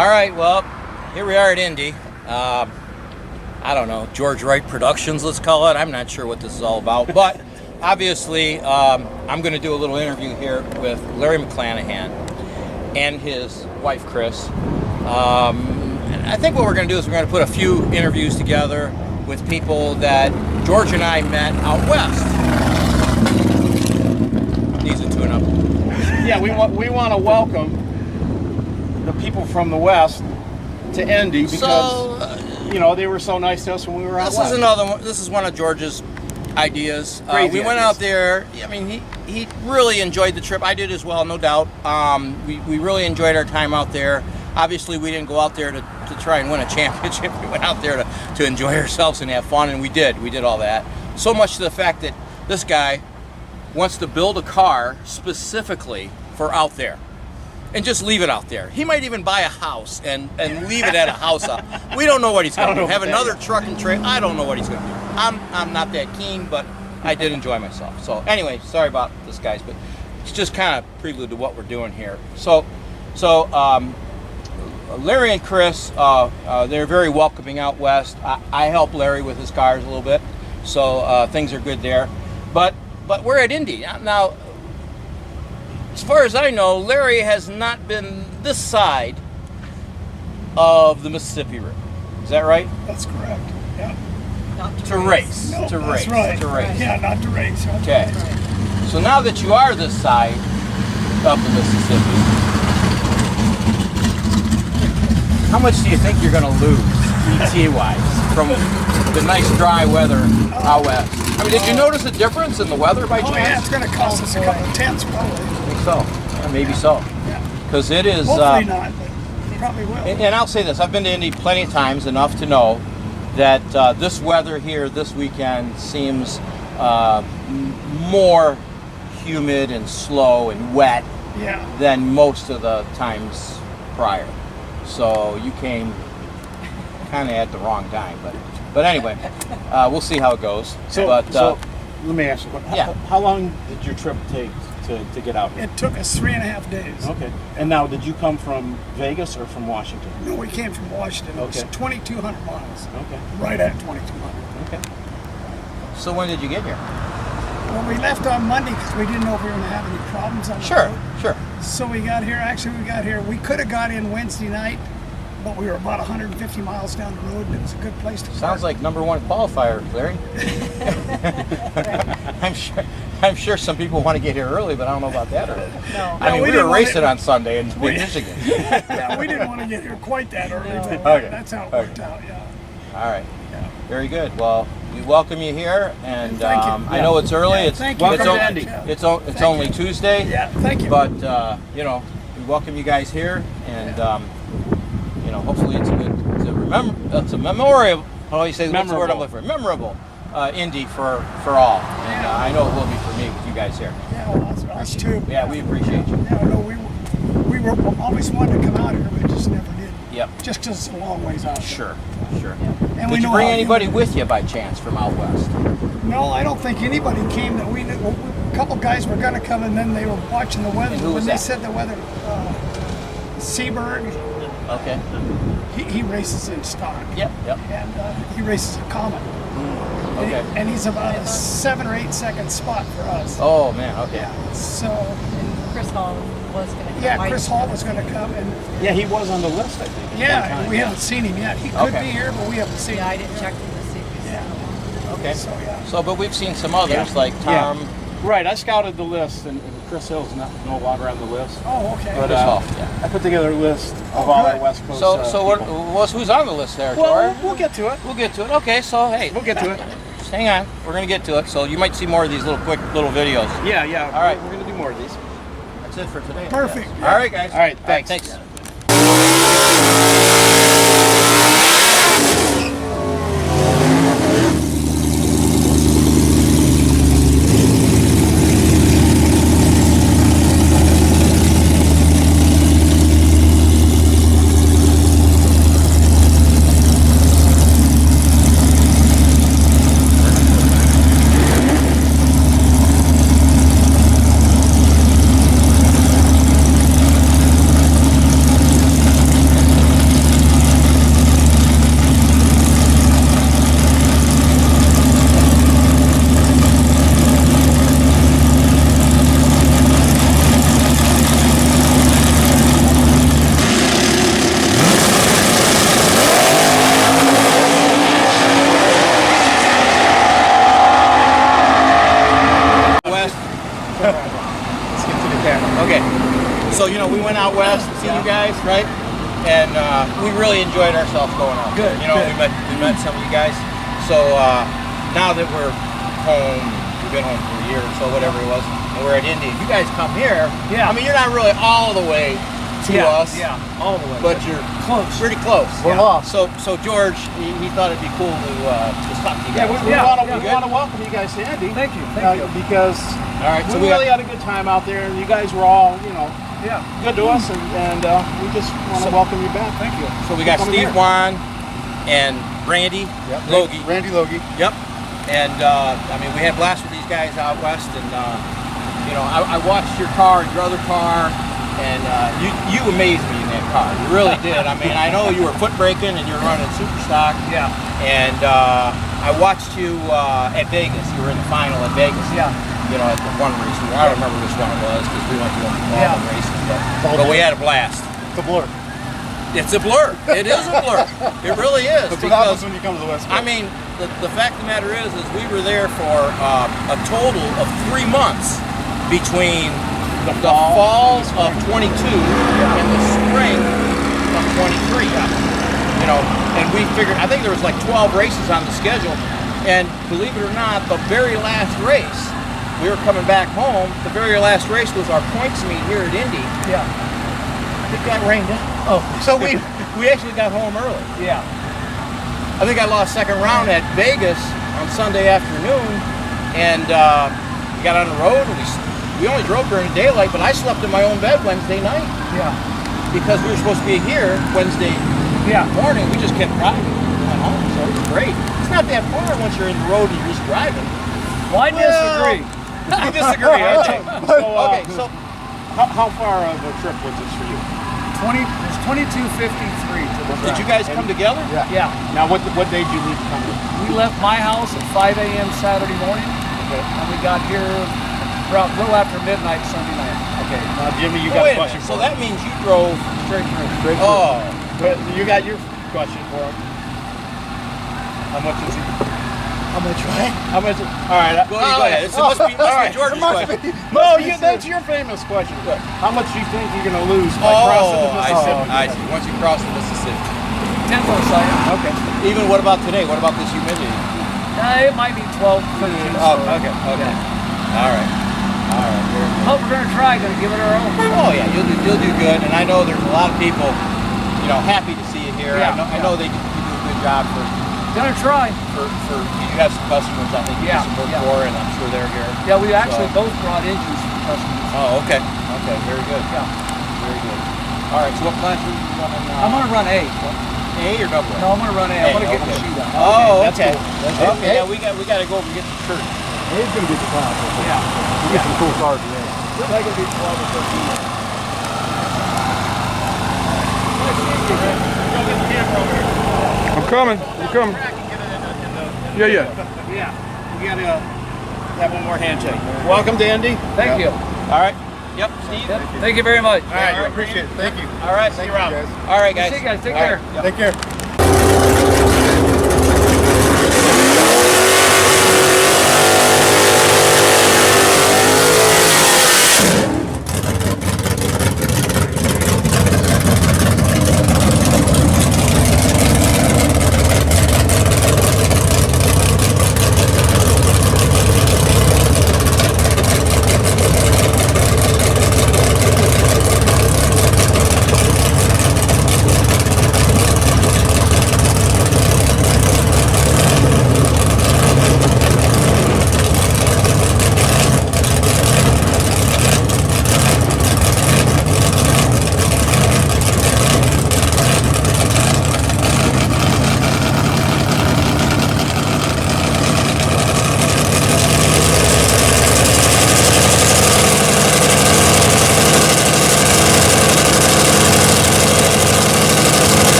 All right, well, here we are at Indy. I don't know, George Wright Productions, let's call it. I'm not sure what this is all about, but obviously I'm going to do a little interview here with Larry McClanahan and his wife, Chris. And I think what we're going to do is we're going to put a few interviews together with people that George and I met out west. Needs a tune-up. Yeah, we want to welcome the people from the West to Indy because, you know, they were so nice to us when we were out west. This is another one. This is one of George's ideas. We went out there. I mean, he really enjoyed the trip. I did as well, no doubt. We really enjoyed our time out there. Obviously, we didn't go out there to try and win a championship. We went out there to enjoy ourselves and have fun, and we did. We did all that. So much to the fact that this guy wants to build a car specifically for out there and just leave it out there. He might even buy a house and leave it at a house out. We don't know what he's going to do. Have another truck and trailer. I don't know what he's going to do. I'm not that keen, but I did enjoy myself. So anyway, sorry about this, guys, but it's just kind of prelude to what we're doing here. So Larry and Chris, they're very welcoming out west. I help Larry with his cars a little bit, so things are good there. But we're at Indy now. As far as I know, Larry has not been this side of the Mississippi River. Is that right? That's correct. Yeah. Not to race. No, to that's race. right. To race. Yeah, not to race. Okay. So now that you are this side of the Mississippi, how much do you think you're going to lose, ET-wise, from the nice dry weather out west? I mean, did you notice a difference in the weather by chance? Oh, yeah, it's going to cost us a couple of tenths, probably. I think so. Yeah, maybe so. Because it is... Hopefully not, but probably will. And I'll say this. I've been to Indy plenty of times, enough to know that this weather here this weekend seems more humid and slow and wet than most of the times prior. So you came kind of at the wrong time, but anyway, we'll see how it goes. So let me ask you, how long did your trip take to get out here? It took us 3.5 days. Okay. And now, did you come from Vegas or from Washington? No, we came from Washington. It was 2,200 miles. Okay. Right at 2,200. Okay. So when did you get here? Well, we left on Monday because we didn't know if we were going to have any problems on the road. Sure. So we got here, we could have got in Wednesday night, but we were about 150 miles down the road, and it was a good place to park. Sounds like #1 qualifier, Larry. I'm sure some people want to get here early, but I don't know about that early. No. I mean, we were racing on Sunday in Michigan. Yeah, we didn't want to get here quite that early, but that's how it worked out, All right. Yeah. Very good. Well, we welcome you here, and thank you. I know it's early. Welcome to Indy. It's only Tuesday. Yeah, thank you. But you know, we welcome you guys here, and you know, hopefully it's a memorial. How do you say the word I'm looking for? Memorable Indy for all, and I know it will be for me with you guys here. Yeah, well, us too. Yeah, we appreciate you. Yeah, no, we were always wanted to come out here, but just never did. Yep. Just because it's a long ways out. Sure. And Did you bring anybody with you by chance from out west? No, I don't think anybody came that we knew. A couple guys were going to come, and then they were watching the weather. And who was when that? they said the weather, Seaberg. Okay. He races in stock. Yep. And he races a Comet. Okay. And he's about a 7 or 8 second spot for us. Oh man. Okay. Yeah. So. Chris Hall was going to come. Yeah, Chris Hall was going to come, and yeah, he was on the list, I think. yeah, we haven't seen him yet. He could be here, but we haven't seen him. Yeah, I didn't check to see. Yeah. Okay. So but we've seen some others like Tom. Yeah. Right, I scouted the list, and Chris Hill's no longer on the list. Oh, okay. But I put together a list of all our West Coast So who's on the list there, Well, Tori? we'll get to it. We'll get to it. Okay, so hey, We'll get to it. just hang on. We're gonna get to it. So you might see more of these quick little videos. Yeah. All right. We're going to do more of these. That's it for today. Perfect. Yes. All right, guys. All right, thanks. Thanks. Okay. So, you know, we went out west to see you guys, right? And we really enjoyed ourselves going out. Good, You know, good. we met some of you guys. So now that we're home, we've been home for a year or so, whatever it was, and we're at Indy. If you guys come here, Yeah. I mean, you're not really all the way to us, Yeah, all the way. but you're close. pretty close. We're lost. So George, he thought it'd be cool to talk to you Yeah, guys. we Yeah, want yeah. to welcome you guys to Indy. Thank you, thank you. Because All right, so we we really got, had a good time out there, and you guys were all, you know, Yeah. good to us, and we just want to welcome you back. Thank you. so we got Coming Steve here. Wan and Randy Logie. Randy Logie. Yep. And I mean, we had a blast with these guys out west, and you know, I watched your car and your other car, and you amazed me in that car. You really did. I mean, I know you were foot braking and you were running super stock. Yeah. And I watched you at Vegas. You were in the final at Vegas. Yeah. You know, at the one race. I don't remember which one it was because we went to all the races. But we had a blast. It's a blur. It's a blur. It is a blur. It really is. That's what happens when you come to the West Coast. I mean, the fact of the matter is we were there for a total of 3 months between the falls of 22 and the spring of 23. You know, and we figured, I think there was like 12 races on the schedule, and believe it or not, the very last race, we were coming back home, the very last race was our points meet here at Indy. Yeah. It got rained out. Oh. So we actually got home early. Yeah. I think I lost second round at Vegas on Sunday afternoon, and we got on the road, and we only drove during the daylight, but I slept in my own bed Wednesday night Yeah. because we were supposed to be here Wednesday Yeah. morning. We just kept driving. We went home, so it was great. It's not that far once you're in the road and you're just driving. Well, I disagree. You disagree, okay? Okay, so how far of a trip was this for you? It's 22:53 to the did you guys come together? Yeah. Now, what day did you leave to come here? We left my house at 5 a.m. Saturday morning, Okay. and we got here around a little after midnight Sunday night. Okay. Now, Jimmy, you got Wait a a question minute. for So him. that means you drove Straight through. Straight through. Oh, But you got your question for him. How much is he? How much, right? How much? All right. go ahead. It must be George's question. No, that's your famous question. How much do you think you're going to lose by crossing the I Mississippi? see. I see. Once you cross the Mississippi. 10 for a second. Okay. Even what about today? What about this humidity? It might be 12, 13. Oh, so- okay. All right. Very good. But we're gonna try. Gonna give it our all. Oh yeah, you'll do good, and I know there's a lot of people, you know, happy to see you here. Yeah, I know you do a good job Gonna try. for you have some customers I think you do some work for, and I'm sure they're here. Yeah, we actually So- both brought engines for customers. Oh, okay, very good. Yeah. Very good. All right, so what class are you running? I'm gonna run A. A or double A? No, I'm gonna run A. I'm gonna get the sheet out. Oh, That's okay. cool. That's cool. Okay, yeah, we got to go over and get the shirt. He's going to get the class. Yeah. You get some cool cars today. Looks like it'll be 12 or 13. I'm coming. Yeah. Yeah. We got to have one more handshake. Welcome to Indy. Thank you. All right. Yep, Steve. Yep. Thank you very much. All right, I appreciate it. Thank you. All right, see you around. guys. All right, guys. See you guys. Take All care. right, yep. Take care.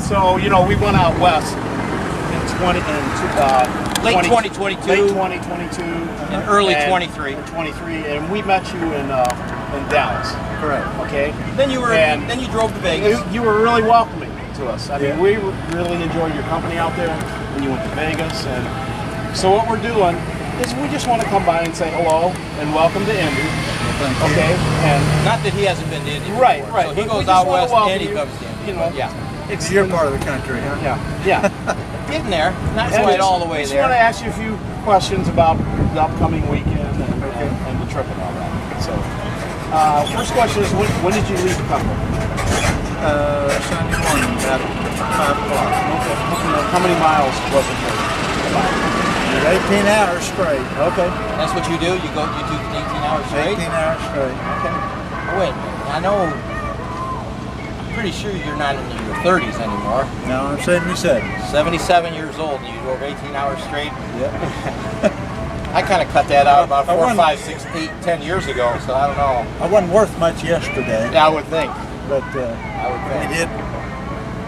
So, you know, we went out west in Late 20 2022. late 2022 And early 23. 23, and we met you in in Dallas. Correct. Okay. Then you drove to Vegas. You were really welcoming to us. I mean, we really enjoyed your company out there when you went to Vegas. And so what we're doing is we just want to come by and say hello and welcome to Indy. Okay. And not that he hasn't been to Indy before. Right. So he goes out west and he comes to Indy. You know, yeah. It's your part of the country, huh? Yeah. Getting there. Not And quite all the way I just there. want to ask you a few questions about the upcoming weekend and the trip and all that. So, first question is, when did you leave the company? Sunday morning about 5 o'clock. Okay. How many miles was it for? 18 hours straight. Okay. That's what you do? You do 18 hours straight? 18 hours straight. Okay. Oh, wait a minute. I know. I'm pretty sure you're not in your 30s anymore. No, I'm 77. 77 years old and you drove 18 hours straight? Yep. I kind of cut that out about I 4, won- 5, 6, 8, 10 years ago, so I don't know. I wasn't worth much yesterday, Yeah, I would think. but I would think.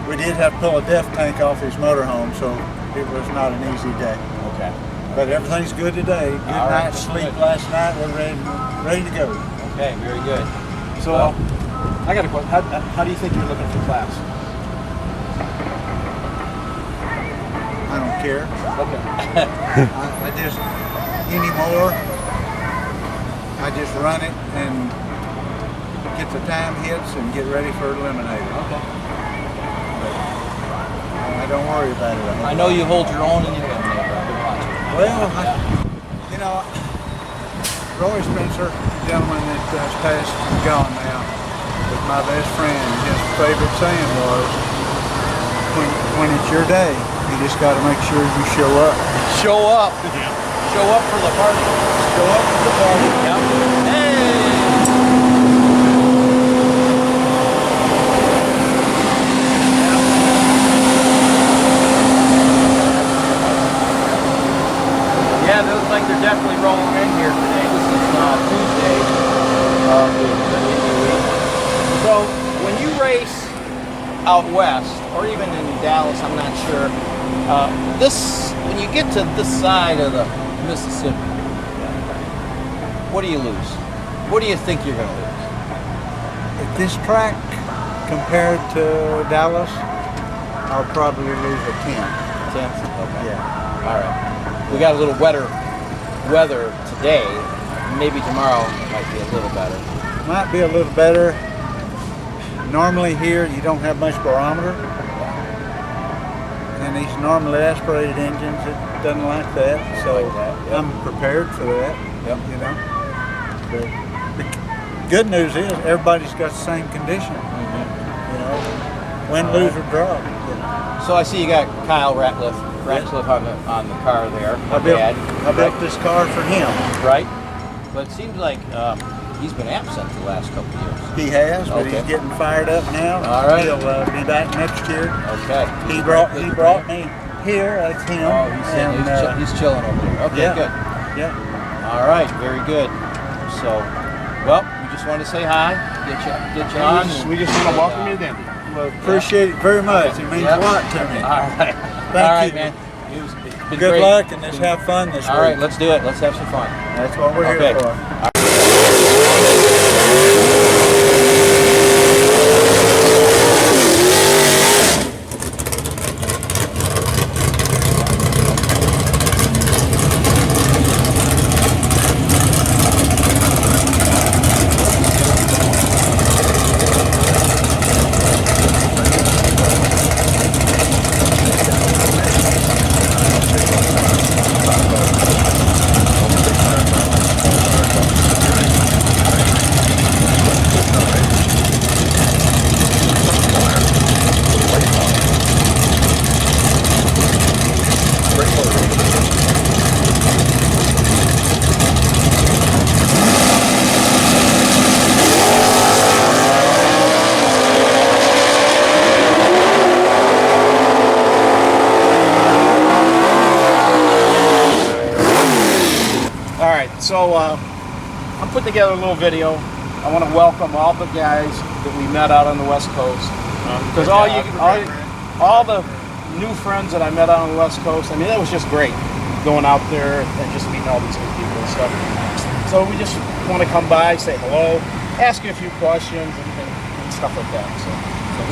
we did have to pull a DEF tank off his motorhome, so it was not an easy day. Okay. But everything's good today. Good All right, night's sleep good. last night. We're ready to go. Okay, very good. So, I got a question. How do you think you're looking for class? I don't care. Okay. I just anymore. I just run it and get the time hits and get ready for eliminator. Okay. I don't worry about it. I know you hold your own in the eliminator. I've been watching. Well, Roy Spencer, the gentleman that's passed and gone now, was my best friend. His favorite saying was, when it's your day, you just got to make sure you show up. Show up. Yeah. Show up for the party. Show up for the party. Yep. Hey! Yeah, it looks like they're definitely rolling in here today. This is Tuesday of the Indy week. So, when you race out west, or even in Dallas, I'm not sure, when you get to this side of the Mississippi, what do you lose? What do you think you're going to lose? At this track, compared to Dallas, I'll probably lose a 10th. 10th? Okay. Yeah. All right. We got a little wetter weather today. Maybe tomorrow might be a little better. Might be a little better. Normally here, you don't have much barometer. And these normally aspirated engines, it doesn't like that. So Like that, yep. I'm prepared for that. Yep. You know. But the good news is everybody's got the same condition. You know, win, lose, or draw. You know. So I see you got Kyle Ratliff on the car there. I built this car for him. Right. But it seems like he's been absent the last couple of years. He has, but Okay. he's getting fired up now. All right. He'll be back next year. Okay. He brought me here. That's him. Oh, and, he's chilling over there. Okay, yeah. good. Yeah. All right, very good. So, well, we just wanted to say hi, get you on. We just want to welcome you to Indy. Well, appreciate it very much. It means Yeah. a lot to me. All right. Thank All right, you. man. It's been Good great. luck and let's have fun this All week. right, let's do it. Let's have some fun. That's what we're Okay. here for. So I'm putting together a little video. I want to welcome all the guys that we met out on the West Coast. Because all the new friends that I met out on the West Coast, I mean, that was just great. Going out there and just meeting all these new people and stuff. So we just want to come by, say hello, ask you a few questions and stuff like that. So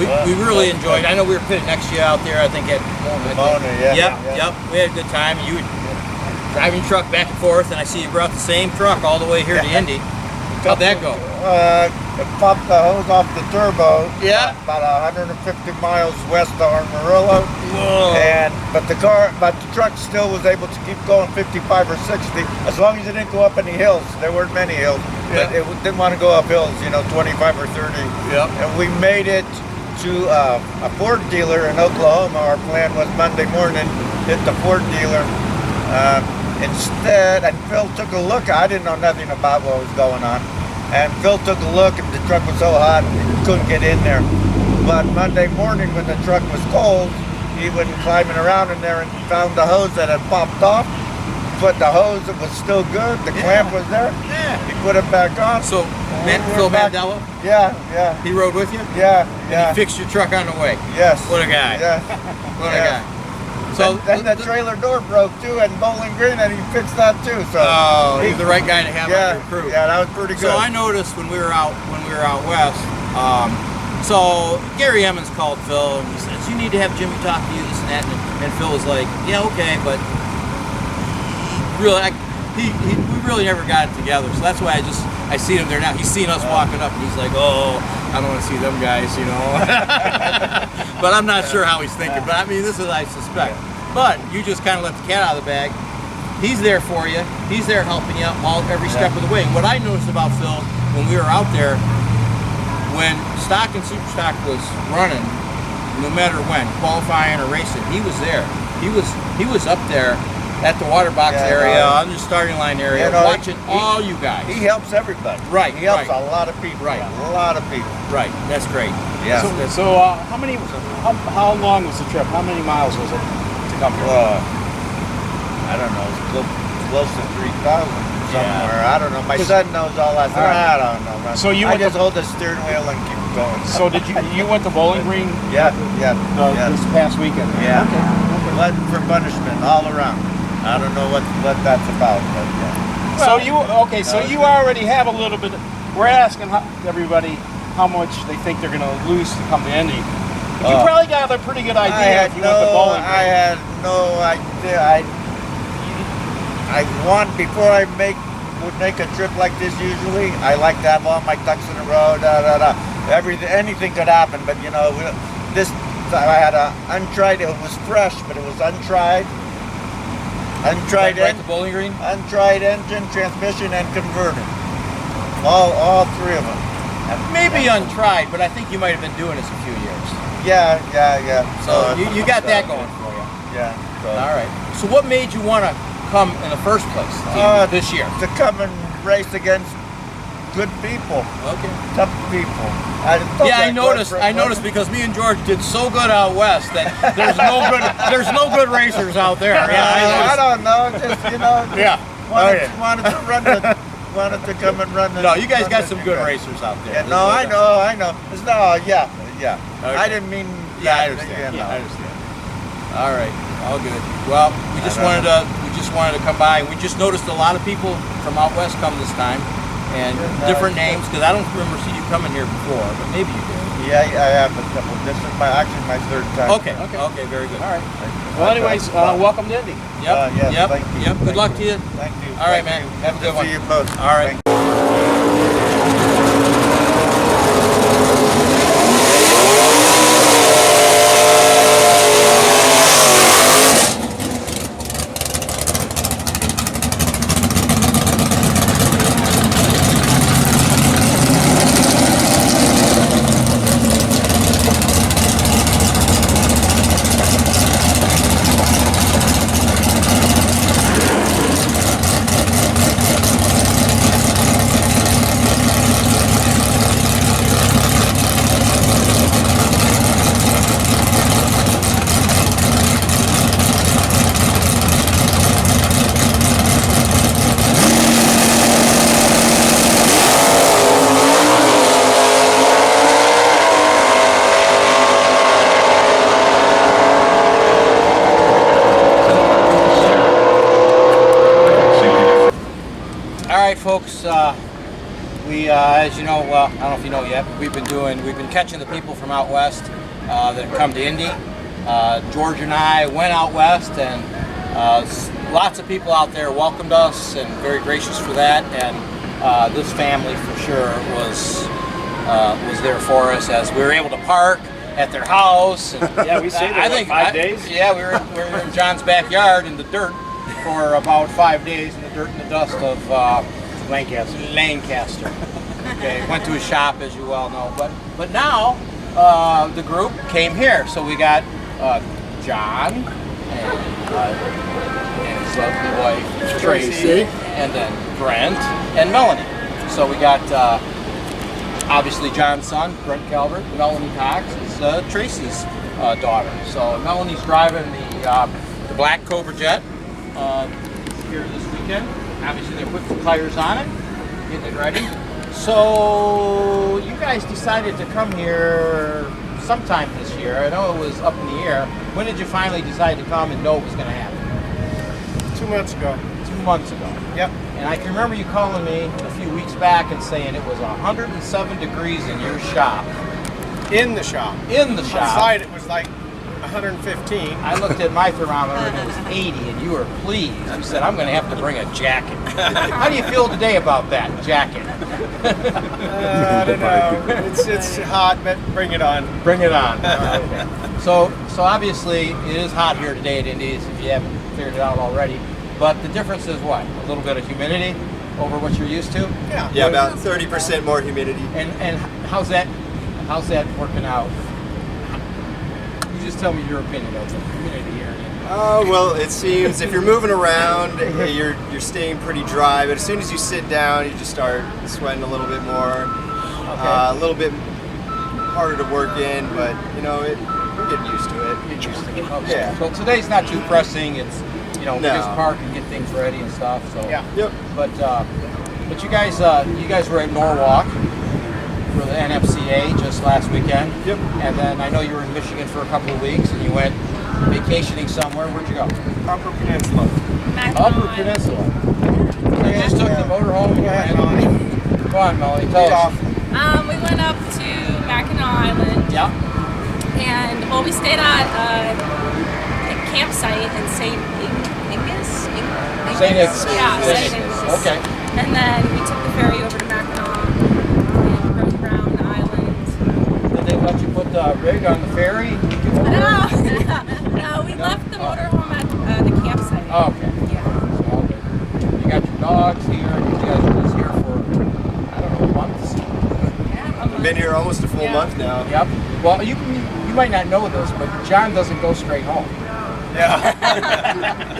we really enjoyed. I know we were pitted next to you out there. I think at Mona, yeah. Yep. We had a good time. You would driving your truck back and forth, and I see you brought the same truck all the way here to Indy. How'd that go? It popped the hose off the turbo. Yeah. About 150 miles west of Amarillo. Whoa. But the truck still was able to keep going 55 or 60 as long as it didn't go up any hills. There weren't many hills, but it didn't want to go up hills, 25 or 30. Yep. And we made it to a Ford dealer in Oklahoma. Our plan was Monday morning, hit the Ford dealer. Instead, and Phil took a look. I didn't know nothing about what was going on. And Phil took a look, and the truck was so hot, he couldn't get in there. But Monday morning, when the truck was cold, he went climbing around in there and found the hose that had popped off. But the hose, it was still good. The clamp was there. Yeah. He put it back on. So, Phil Mandello? Yeah. He rode with you? Yeah. He fixed your truck on the way? Yes. What a guy. Yeah. What a guy. So then the trailer door broke too at Bowling Green, and he fixed that too. So he's the right guy to have on your crew. Yeah, that was pretty good. So I noticed when we were out west. So Gary Emmons called Phil and he says, "You need to have Jimmy talk to you, this and that." And Phil was like, "Yeah, okay," but really, we really never got it together. So that's why I see him there now. He's seen us walking up, and he's like, "Oh, I don't want to see them guys," But I'm not sure how he's thinking. But I mean, this is I suspect. But you just kind of let the cat out of the bag. He's there for you. He's there helping you every step of the way. And what I noticed about Phil when we were out there, when stock and super stock was running, no matter when, qualifying or racing, he was there. He was up there at the water box area, on the starting line area, watching all you guys. He helps everybody. Right. He helps a lot of people. Right. A lot of people. Right. That's great. Yeah. So how long was the trip? How many miles was it to come here? I don't know. It's close to 3,000 somewhere. I don't know. My son knows all that. I don't know. Man. So I just hold the steering wheel and keep going. So did you went to Bowling Green? Yeah. This past weekend. Yeah. Okay. Blood for punishment all around. I don't know what that's about, but yeah. So you already have a little bit. We're asking everybody how much they think they're going to lose to come to Indy. But you probably got a pretty good idea if you went to Bowling Green. I had no idea. I want, before I would make a trip like this usually, I like to have all my ducks in a row, anything could happen, but this time I had untried, it was fresh, but it was untried. Untried Right to Bowling Green? Untried engine, transmission, and converter. All three of them. Maybe untried, but I think you might have been doing this a few years. Yeah. So you got that going for you. Yeah. All right. So what made you want to come in the first place this year? To come and race against good people. Okay. Tough people. I noticed because me and George did so good out west that there's no good racers out there. I don't know. Just wanted to come and run. No, you guys got some good racers out there. Yeah, no, I know. Yeah. Okay. I didn't mean. Yeah, I understand. I understand. All right, all good. Well, we just wanted to come by. We just noticed a lot of people from out west come this time, and different names because I don't remember seeing you coming here before, but maybe you did. Yeah, I have a couple. This is my third time. Okay, very good. All right. Well, anyways, welcome to Indy. Yes, thank you. Yep. Good luck to you. Thank you. All right, man. Have a good one. See you both. All right. Folks, we We, as you know, well, I don't know if you know yet, but we've been catching the people from out west that have come to Indy. George and I went out west, and lots of people out there welcomed us and very gracious for that. And this family for sure was there for us as we were able to park at their house. And Yeah, we stayed there, what, 5 days? Yeah, we were in John's backyard in the dirt for about 5 days in the dirt and the dust of Lancaster. Okay, went to his shop, as you well know. But now the group came here, so we got John and his lovely wife Tracy, and then Brent and Melanie. So we got obviously John's son, Brent Calvert. Melanie Cox is Tracy's daughter. So Melanie's driving the black Cobra Jet here this weekend. Obviously they put the tires on it, getting it ready. So you guys decided to come here sometime this year. I know it was up in the air. When did you finally decide to come and know it was going to happen? 2 months ago. 2 months ago. Yep. And I can remember you calling me a few weeks back and saying it was 107 degrees in your shop. In the shop. In the shop. Outside it was like 115. I looked at my thermometer and it was 80, and you were pleased. You said, I'm going to have to bring a jacket. How do you feel today about that jacket? I don't know. It's hot, but bring it on. Bring it on. Okay. So obviously it is hot here today at Indy's, if you haven't figured it out already. But the difference is what? A little bit of humidity over what you're used to? Yeah. Yeah, about 30% more humidity. And how's that working out? You just tell me your opinion of the humidity here. Oh, well, it seems if you're moving around, you're staying pretty dry, but as soon as you sit down, you just start sweating a little bit more. A little bit harder to work in, but you know, we're getting used to it. Get used to it. Okay. Yeah. So today's not too pressing. It's we No. just park and get things ready and stuff. So Yeah. Yep. But you guys were at Norwalk for the NFCA just last weekend. Yep. And then I know you were in Michigan for a couple of weeks, and you went vacationing somewhere. Where'd you go? Upper Peninsula. Upper Peninsula. So you just took the motorhome. Go ahead, Melanie. Go on, Melanie. Tell us. We went up to Mackinac Island, Yeah. and we stayed at a campsite in St. Ignace. St. Ignace. Yeah, St. St. Ignace. Ignace. Okay. And then we took the ferry over to Mackinac and rode around the island. Did they let you put the rig on the ferry? No, we left the motorhome at the campsite. Oh, okay. Yeah. So, okay. You got your dogs here. You guys are just here for, I don't know, months. Yeah, Been here almost a full month now. Yep. Well, you might not know this, but John doesn't go straight home. Yeah.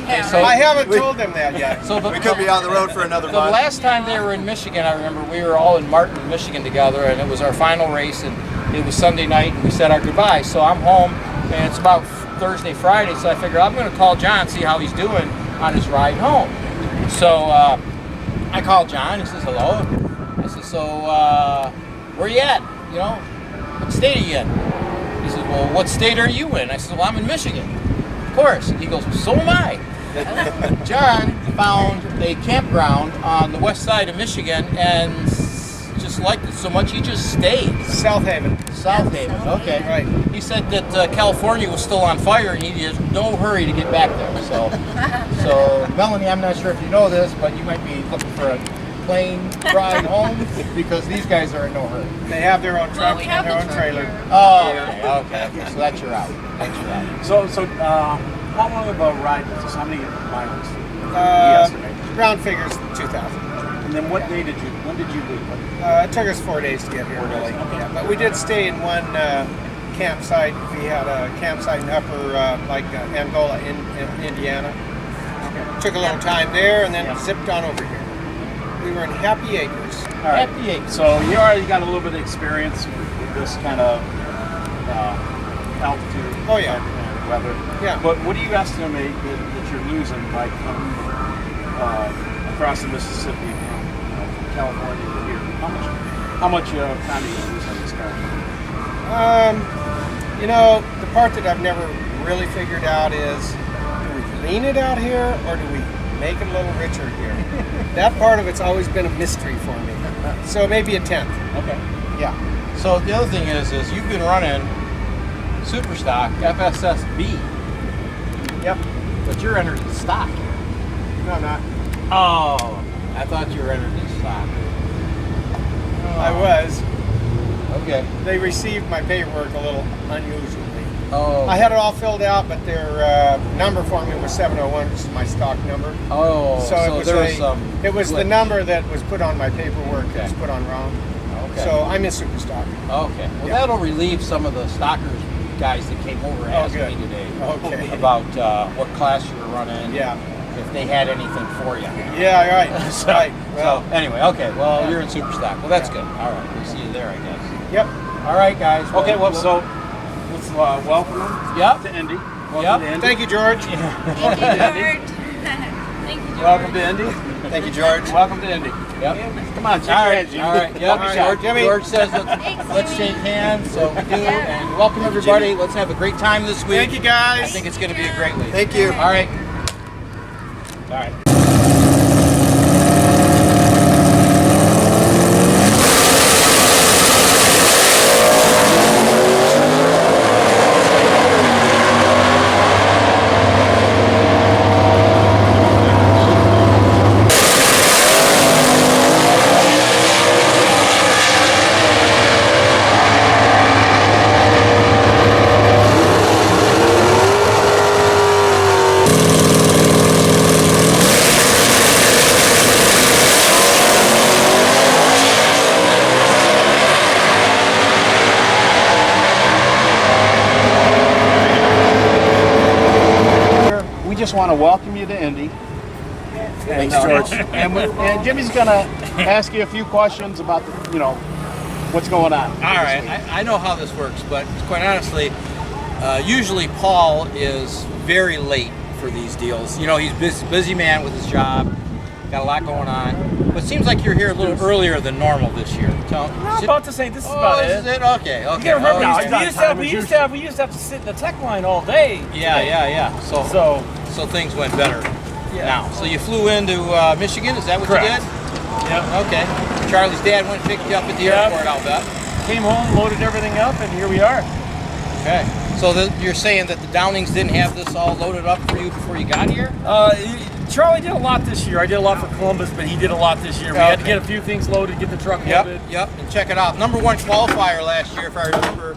Okay, so I haven't told them that yet. So We could be on the road for another the month. last time they were in Michigan, I remember we were all in Martin, Michigan together, and it was our final race, and it was Sunday night, and we said our goodbyes. So I'm home, and it's about Thursday, Friday, so I figure I'm going to call John, see how he's doing on his ride home. So I called John. He says, hello. I said, so where you at? You know, what state are you in? He says, well, what state are you in? I said, well, I'm in Michigan. Of course. And he goes, so am I. John found a campground on the west side of Michigan and just liked it so much he just stayed. South Haven. South Haven, okay. Right. He said that California was still on fire and he had no hurry to get back there. So Melanie, I'm not sure if you know this, but you might be looking for a plane ride home because these guys are in no hurry. They have their own truck we and have their the own truck trailer. here. Oh, okay. So that's your out. That's your out. So how long of a ride was this? How many miles? You estimate? Round figures 2,000. And then when did you leave? It took us 4 days to get here, really. Yeah, but we did stay in one campsite. We had a campsite in upper, Angola, in Indiana. Took a little time there and then zipped on over here. We were in Happy Acres. All right. Happy Acres. So you already got a little bit of experience with this kind of altitude. Oh, yeah. And weather. Yeah. But what do you estimate that you're losing by coming across the Mississippi from California to here? How much time do you lose on this car? The part that I've never really figured out is, do we lean it out here or do we make it a little richer here? That part of it's always been a mystery for me. So maybe a 10th. Okay. Yeah. So the other thing is you've been running super stock FSSB. Yep. But you're entered in stock. No, I'm not. Oh, I thought you were entered in stock. I was. Okay. They received my paperwork a little unusually. Oh. I had it all filled out, but their number for me was 701, which is my stock number. Oh, So it was, there was some. it was the glitch. number that was put on my paperwork that was Okay. put on wrong. Okay. So I'm in super stock. Okay. Well, Yeah. that'll relieve some of the stockers guys that came over asking good. me today Okay. about what class you were running. Yeah. If they had anything for you. Yeah, right. So, right. Well, so anyway, okay. Well, Yeah. you're in super stock. Well, that's good. All right. We'll see you there, I guess. yep. All right, guys. Okay, well, so let's welcome them Yep. to Indy. Yep. Welcome to Indy. Thank you, George. Thank you, George. Thank you, George. Welcome to Indy. Thank you, George. Welcome to Indy. Yep. Come on, shake All your right. hands, Jimmy. All right. Yep. Welcome, George, Jimmy. George says Thanks, let's Jimmy. shake hands. So we do. And welcome everybody. Let's have a great time this week. Thank you, guys. I think it's going to be a great week. Thank you. All right. All right. We just want to welcome you to Indy. Thanks, George. And Jimmy's going to ask you a few questions about, what's going on. All right, I know how this works, but quite honestly, usually Paul is very late for these deals. You know, he's busy man with his job, got a lot going on. But it seems like you're here a little earlier than normal this year. I'm about to say this is about is it. it? Okay, okay. You gotta remember, Oh, we used to have to sit in the tech line all day. yeah. So things went better now. So you flew into Michigan, is that what Correct. you did? Yep. Okay. Charlie's dad went and picked you up at the Yep. airport, I'll bet. Came home, loaded everything up, and here we are. Okay. So you're saying that the Downings didn't have this all loaded up for you before you got here? Charlie did a lot this year. I did a lot for Columbus, but he did a lot this year. We had to get a few things loaded, get the truck loaded. Yep. And check it out. Number one qualifier last year, if I remember,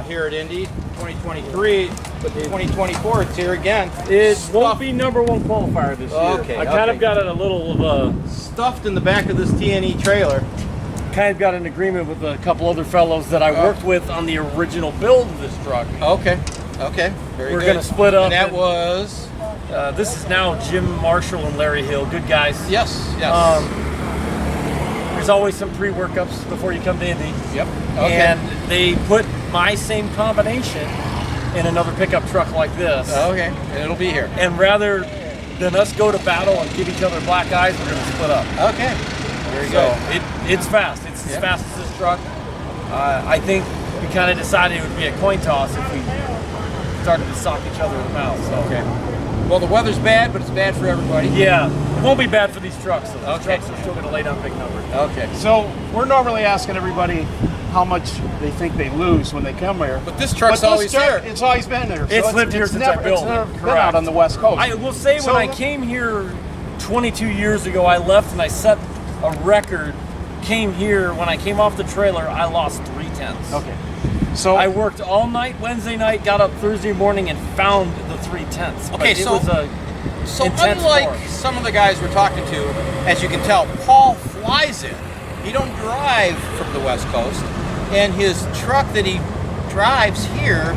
here at Indy, 2023. But 2024, it's here again. It won't be number one qualifier this year. Okay, I kind okay. of got a little of a Stuffed in the back of this T&E trailer. kind of got an agreement with a couple other fellows that I worked with on the original build of this truck. Okay. Very We're good. gonna split up. And that was? This is now Jim Marshall and Larry Hill. Good guys. Yes. There's always some pre-workups before you come to Indy. Yep. Okay. And they put my same combination in another pickup truck like this. Okay. And it'll be here. And rather than us go to battle and give each other black eyes, we're going to split up. Okay. Very So good. it's fast. It's as fast as this truck. I think we kind of decided it would be a coin toss if we started to sock each other in the mouth. So. Okay. Well, the weather's bad, but it's bad for everybody. Yeah, it won't be bad for these trucks. So these Okay. trucks are still going to lay down big numbers. Okay. So we're normally asking everybody how much they think they lose when they come here. But this truck's always here. It's always been there. So It's lived here since I built It's never it. been Correct. out on the West Coast. I will say So- when I came here 22 years ago, I left and I set a record. Came here, when I came off the trailer, I lost 3/10. Okay. So I worked all night Wednesday night, got up Thursday morning and found the 3/10. But Okay, it so- was a So intense unlike force. some of the guys we're talking to, as you can tell, Paul flies in. He don't drive from the West Coast, and his truck that he drives here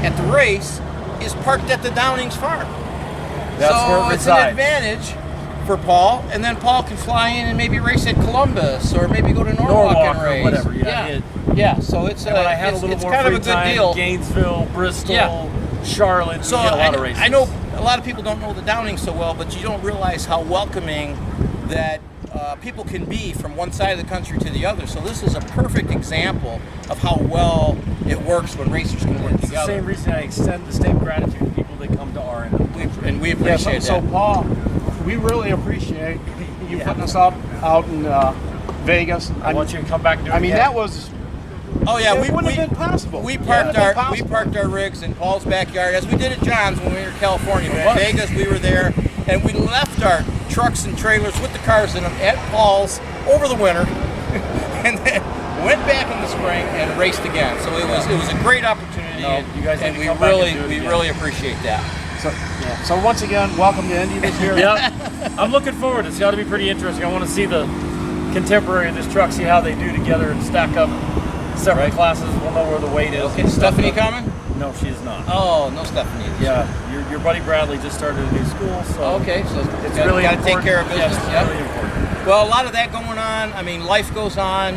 at the race is parked at the Downings farm. That's so where it it's an resides. advantage for Paul, and then Paul can fly in and maybe race at Columbus or maybe go to Norwalk and or race. whatever. Yeah. So it's And when I had a little it's more kind free of a good time, deal. Gainesville, Bristol, Yeah. Charlotte, So we did a lot of races. I know a lot of people don't know the Downings so well, but you don't realize how welcoming that people can be from one side of the country to the other. So this is a perfect example of how well it works when racers can work It's the together. same reason I extend the same gratitude to people that come to our end. And we yeah, appreciate so that. Paul, we really appreciate you putting us out in Vegas. I want you to come back and do it I mean, again. that was. Oh yeah, It wouldn't have been possible. We parked our rigs in Paul's backyard, as we did at John's when we were in California. But in Vegas, we were there, and we left our trucks and trailers with the cars in them at Paul's over the winter, and then went back in the spring and raced again. So it was a great opportunity, you guys and need to we come back and do it we again. really appreciate that. So once again, welcome to Indy this year. Yeah, I'm looking forward. It's got to be pretty interesting. I want to see the contemporary of this truck, see how they do together and stack up separate classes. We'll know where the weight is. Okay, Stephanie coming? No, she is not. Oh, no Stephanie. Yeah, your buddy Bradley just started a new school, so Okay, so it's gotta, really gotta important. take care of business. Yes, it's Yep. really important. Well, a lot of that going on. I mean, life goes on.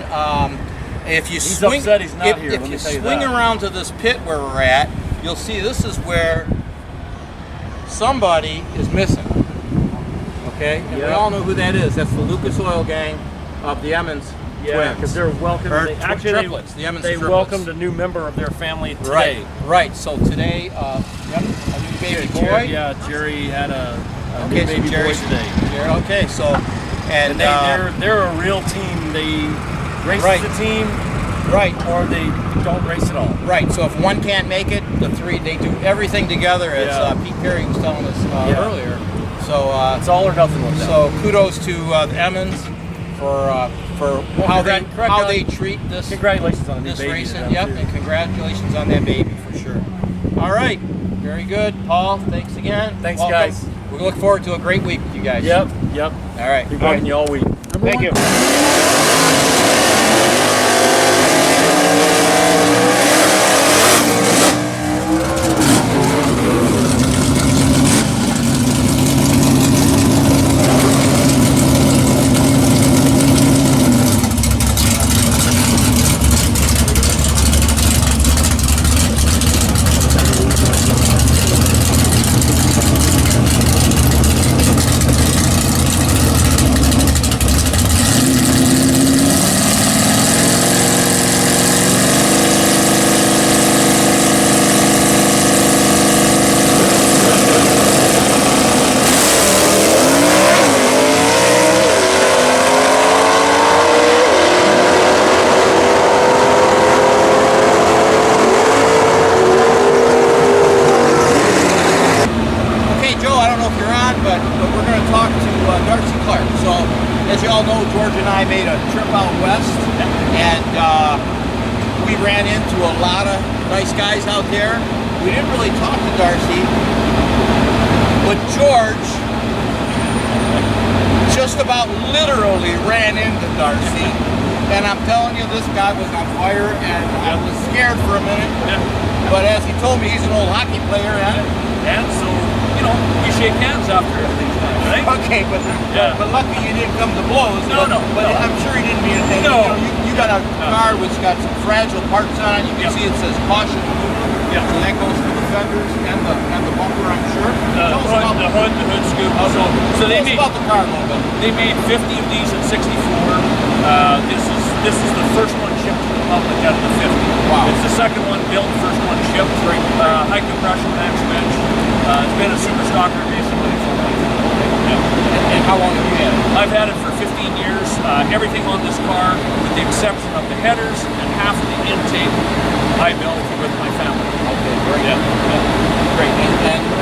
If you He's swing, upset he's not if, here, if let you me tell you swing that. around to this pit where we're at, you'll see this is where somebody is missing. Okay, and we Yeah. all know who that is. That's the Lucas Oil Gang of the Emmons Yeah, twins. because they're welcoming. Or Actually, triplets. The Emmons they triplets. welcomed a new member of their family today. Right, right. So today, a new baby boy. Yeah, Jerry had a Okay, new so baby boy Jerry's today. Okay, so And they're a real team. They race Right. as a team, right. or they don't race at all. Right, so if one can't make it, the three, they do everything together, as Yeah. Pete Perry was telling us earlier. So It's all or nothing with them. so kudos to the Emmons for how they treat this Congratulations on the new this baby. to racing. them, Yep, too. and congratulations on that baby for sure. All right, very good, Paul. Thanks again. Thanks, Welcome. guys. We look forward to a great week with you guys. Yep. All right. Be working you all week. Thank you. Okay, Joe, I don't know if you're on, but we're going to talk to Darcy Clark. So, as you all know, George and I made a trip out west, and we ran into a lot of nice guys out there. We didn't really talk to Darcy, but George just about literally ran into Darcy. And I'm telling you, this guy was on fire, and I was scared for a minute. But as he told me, he's an old hockey player, And so, we shake hands after everything's done, right? Okay, but Yeah. but lucky you didn't come to blows. No, but, no, But no. I'm sure he didn't mean it. And, No. you got a car which got some fragile parts on it. You can Yeah. see it says caution maneuver. Yeah. So that goes to the fenders and the bumper, I'm sure. Tell us about The hood scoop. So they tell us made about the car a little bit. they made 50 of these in '64. This is the first one shipped to the public out of the 50. Wow. It's the second one built, first one shipped. High compression max bench. It's been a super stocker basically for like. And how long have you had it? I've had it for 15 years. Everything on this car, with the exception of the headers and half of the intake, I built with my family. Okay, great. Yeah. Great.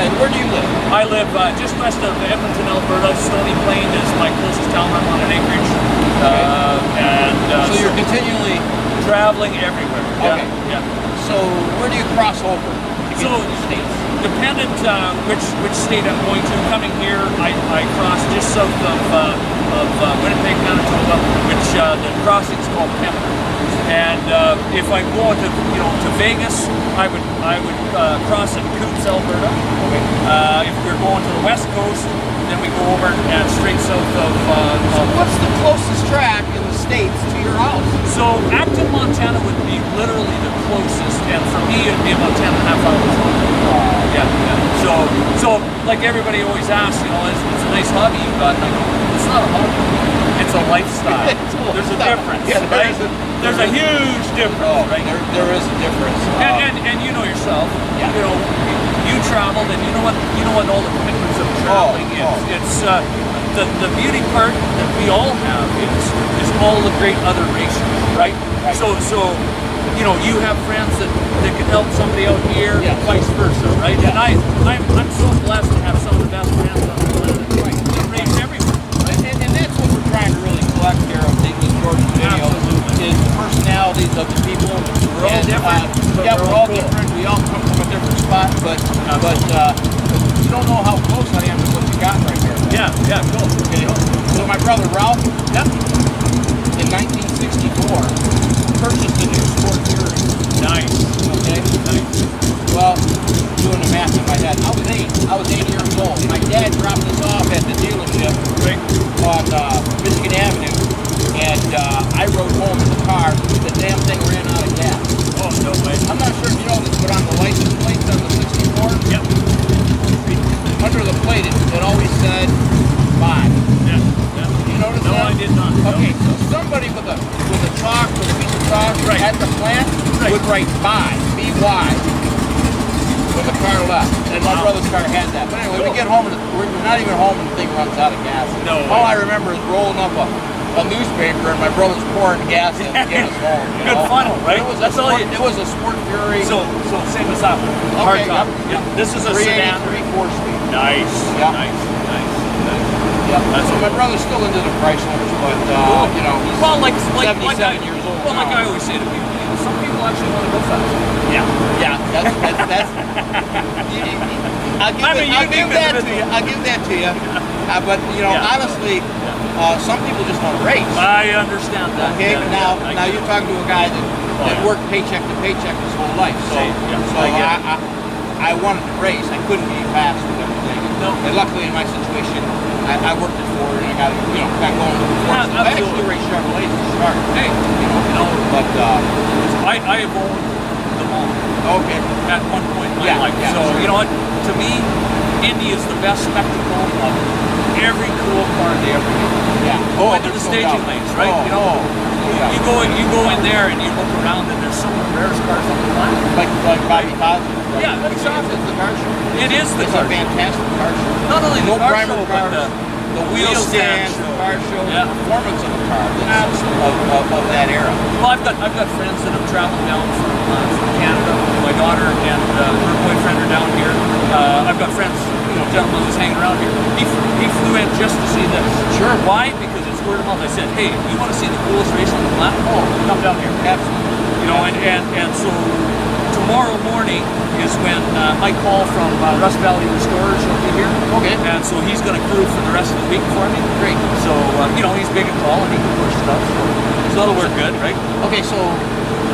And where do you live? I live just west of Edmonton, Alberta. Stony Plain is my closest town. I'm on an acreage. So you're continually traveling everywhere. Okay. Yeah. So where do you cross over to get So, to the States? Dependent which state I'm going to. Coming here, I cross just south of Winnipeg, Manitoba, which the crossing is called Pembina. And if I'm going to Vegas, I would cross at Coops, Alberta. Okay. If we're going to the West Coast, then we go over and straight south of. So what's the closest track in the States to your house? So Acton, Montana would be literally the closest, and for me it'd be about 10.5 hours. Yeah. So like everybody always asks, it's a nice hobby you've got. And I go, it's not a hobby, it's a lifestyle. There's a difference, Yeah, right? There's a huge difference, right? There is a difference. And you know yourself, Yeah. you traveled, and you know what all the commitments of traveling is. It's the beauty part that we all have is all the great other races, right? So you know, you have friends that can help somebody out here, and vice versa, right? And I'm so blessed to have some of the best friends on the planet. Right. That race everywhere. And that's what we're trying to really collect here of taking George's videos is the personalities of the people. We're all different. Yeah, we're all different. We all come from a different spot, but you don't know how close I am to what you got right here. Yeah, cool. Okay. So my brother Ralph, in 1964, purchased a new Sport Fury. Nice. Okay. Nice. Well, doing the math in my head, I was 8 years old. My dad dropped us off at the dealership on Michigan Avenue, and I rode home in the car. The damn thing ran out of gas. Oh, no way. I'm not sure if you know this, but on the license plates on the 64, under the plate it always said 5. Yeah. You notice No, that? I did not. No. Okay, so somebody with a chalk, with a piece of chalk at the plant would write B-Y, when the car left. And my brother's car had that. But anyway, we get home, and we're not even home, and the thing runs out of gas. No All way. I remember is rolling up a newspaper, and my brother's pouring gas in to get us home. Good funnel, right? It was That's all you. It was a Sport Fury. So same as that one. Hard top. Yep. This is a sedan. 4-speed. Nice. Yep. Nice. Yep. So my brother's still into the Chryslers, but you know, he's Well, like 77 years old. Well, like now. I always say to people, you know, some people actually want to go fast. Yeah, that's I'll give that to you. I'll give that to you. But you know, honestly, some people just want to race. I understand that. Okay, Yeah, now you're talking to a guy that worked paycheck to paycheck his whole life. So I wanted to race. I couldn't be fast with everything. No. And luckily in my situation, I worked at Ford and I got going to the Ford. So I actually raced Chevrolet to start. Hey, you know, but I have owned them all. Okay. At one point in my life. So you know what? To me, Indy is the best spectacle of every cool car they ever made. Yeah. Go into the staging lanes, right? You know, you go in there and you look around and there's some of the rarest cars on the planet. Like Bobby Cosby. Yeah, exactly. It's the car show. It is the It's car a show. fantastic car show. Not only the no car primer show, cars, but the wheel stands, the car show, the performance of the car of that era. Well, I've got friends that have traveled down from Canada. My daughter and her boyfriend are down here. I've got friends, you know, gentlemen who's hanging around here. He flew in just to see this. Sure. Why? Because it's word of mouth. I said, hey, you want to see the coolest race on the planet? Oh, come down here. Absolutely. You know, and so tomorrow morning is when Mike Hall from Rust Valley Restorers will be here. Okay. And so he's going to crew for the rest of the week for me. Great. So, you know, he's big and tall and he can push stuff. So that'll work good, right? Okay, so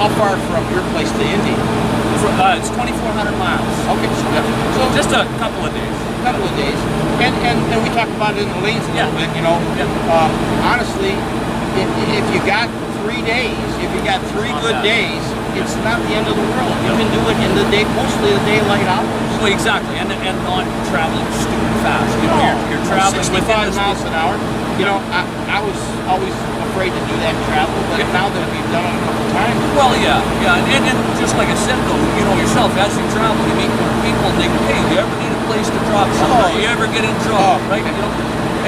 how far from your place to Indy? It's 2,400 miles. Okay, so just a couple of days. And we talked about it in the lanes a little bit, you know. Honestly, if you got 3 days, if you got 3 good days, it's not the end of the world. You can do it in the day, mostly the daylight hours. Well, exactly, and not traveling stupid fast. You know, you're traveling 65 miles an hour. You know, I was always afraid to do that travel, but now that we've done it a couple times. Well, and just like I said, though, you know yourself, as you travel, you meet people and they go, hey, do you ever need a place to drop somewhere? You ever get in trouble, right? You know,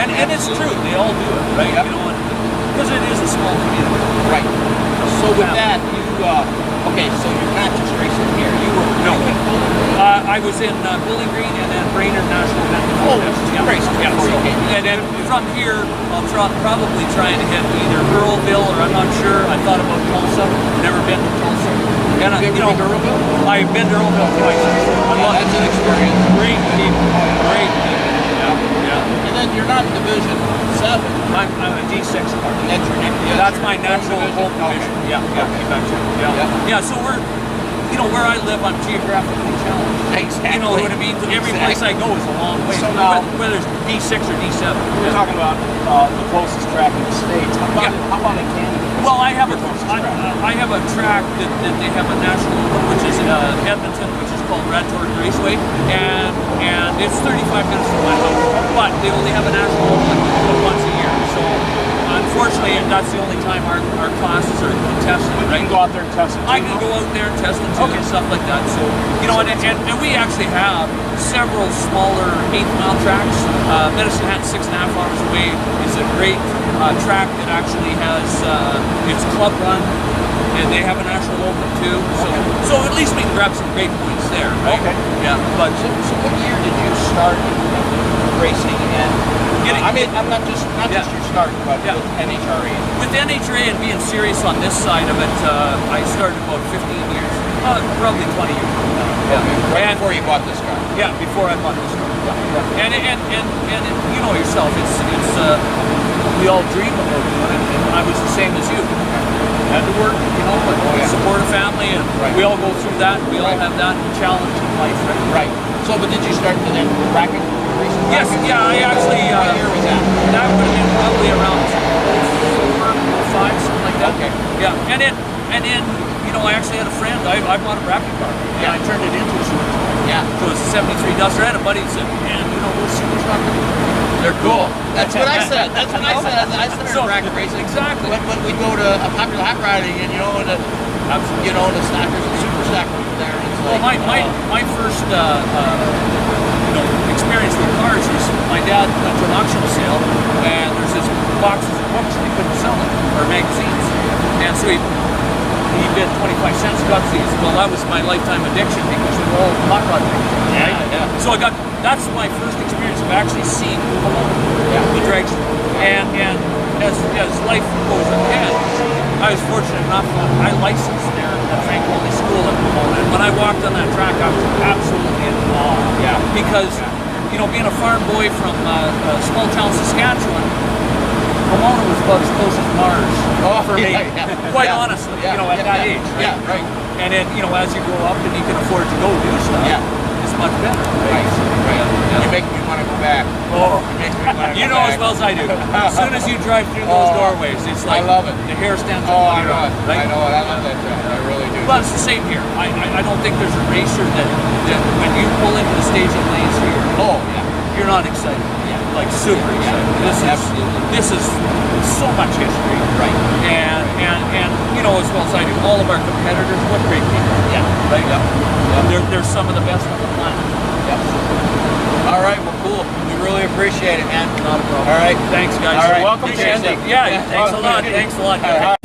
and it's true, they all do it, right? You know, because it is a small community. Right. So with that, so you're not just racing here. You were I was in Bowling Green and then Brainerd National Event. And then from here, I'll probably try and hit either Earlville or I'm not sure. I thought about Tulsa. Never been to Tulsa. And Have you ever been to Earlville? I've been to Earlville twice. That's an experience. Great people. Great people. Yeah. And then you're not in Division 7. I'm a D6 car. That's my natural home division. Yeah. So we're, you know, where I live, I'm geographically challenged. Exactly. You know what I mean? Every place I go is a long way. So now, whether it's D6 or D7. We're talking about the closest track in the States. How about in Canada? Well, I have a track that they have a national, which is Edmonton, which is called Red Torque Raceway, and it's 35 minutes from my house. But they only have a national once a year. So unfortunately, that's the only time our classes are contested. You Right? can go out there and test it. I can go out there and test it too and stuff like that. So, you know, and we actually have several smaller 8-mile tracks. Medicine Hat, 6.5 hours away, is a great track that actually has it's club run, and they have a national open too. So at least we can grab some great points there. Right? Okay. Yeah, but So what year did you start racing? And I mean, I'm not just your start, but with NHRA. with NHRA and being serious on this side of it, I started about 15 years, probably 20 years ago now. Okay. Right before you bought this car. Yeah, before I bought this car. Yeah. And you know yourself, it's we all dream about doing it, and I was the same as you. Had to work, you know, but support a family, and we all go through that. We all have that challenge in life, right? Right. So, but did you start to then bracket racing? Yes, yeah, I actually. What year was that? That would have been probably around 4, 5, something like that. Okay. Yeah, and then you know, I actually had a friend. I bought a bracket car, and I turned it into a super. Yeah. So it was a '73 Duster. I had a buddy that said, "Man, you know those super stockers, They're cool. That's what I said. That's what I said. I started So, bracket racing. exactly. When we'd go to a popular hot riding, and the stackers and super stackers were there. It's Well, like, my first experience with cars was my dad went to an auction sale, and there's this boxes of books and he couldn't sell them, or magazines, and so he bid 25 cents, got these. Well, that was my lifetime addiction because we were all hot rod makers, right? Yeah. So that's my first experience of actually seeing the dragster. And as life goes ahead, I was fortunate enough that I licensed there at Frank Holy School at Pomona. And when I walked on that track, I was absolutely in awe. Yeah. Because, you know, being a farm boy from small town Saskatchewan, Pomona was about as close as Mars for me, quite honestly, you know, at that age. Right? Yeah, right. And then, you know, as you grow up and you can afford to go do stuff, it's much better. Right. Yeah. You make me want to go back. Oh, You make me want to you go know back. as well as I do. As soon as you drive through those doorways, it's like I love it. the hair stands Oh, on I your know arm, it. right? I know it. I love that track. I really do. But it's the same here. I don't think there's a racer that when you pull into the staging lanes here, you're not excited. Yeah. Like super excited. This is so much history. Right. And you know as well as I do, all of our competitors, what great people. Yeah. Right? They're some of the best on the planet. Yeah. All right. Well, cool. We really appreciate it, man. Not a problem. All right. Thanks, guys. All right. Welcome to Appreciate Indy. it. Yeah, thanks a lot. Thanks a lot, guys.